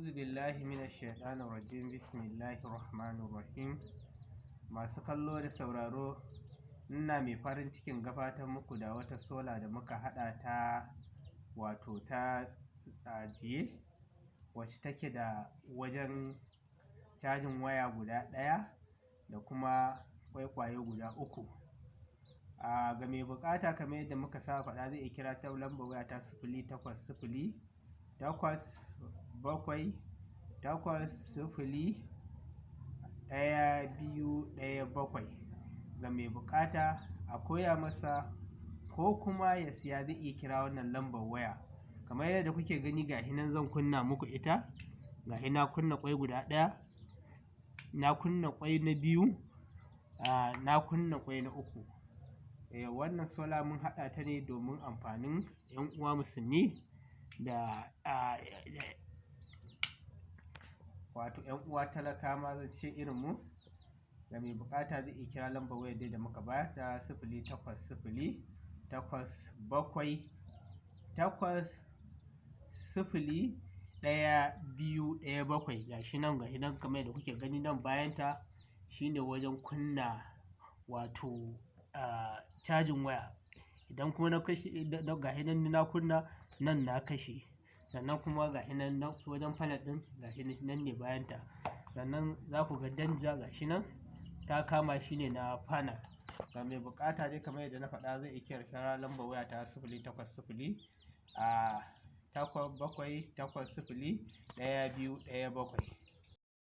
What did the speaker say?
A'udhu billahi minash shaitanir rajim. Bismillahir rahmanir rahim. Masu kallo da sauraro, ina mai farin cikin gabatar muku da wata sola da muka hada ta wato ta ajiye, wacce take da wajen cajin waya guda ɗaya da kuma kwaikwayo guda uku. Ga mai bukata kamar yadda muka saba faɗa zai iya kira ta lambar waya ta 0800-870-1217. ga mai bukata a koya masa ko kuma ya siya zai iya kira wannan lambar waya. Kamar yadda kuke gani gahi nan zan kunna muku ita, gahi na kunna kwai guda ɗaya, na kunna kwai na biyu, na kunna kwai na uku. Wannan sola mun haɗa ta ne domin amfanin 'yan uwa musulmi da wato 'yan uwa talaka ma zan ce irin mu. Da mai bukata zai iya kira lambar wayar dai da muka bayar ta 0800-870-1217. gashi nan kamar yadda kuke gani nan bayan ta shine wajen kunna wato cajin waya. Idan kuma na kashe gahi nan na kunna nan na kashe, sannan kuma gahi nan wajen panel din gashi nan ne bayan ta, sannan za ku ga danja gashi nan ta kama shi ne na panel. Ga mai bukata dai kamar yadda na faɗa zai iya kira lambar waya ta 0800-870-1217.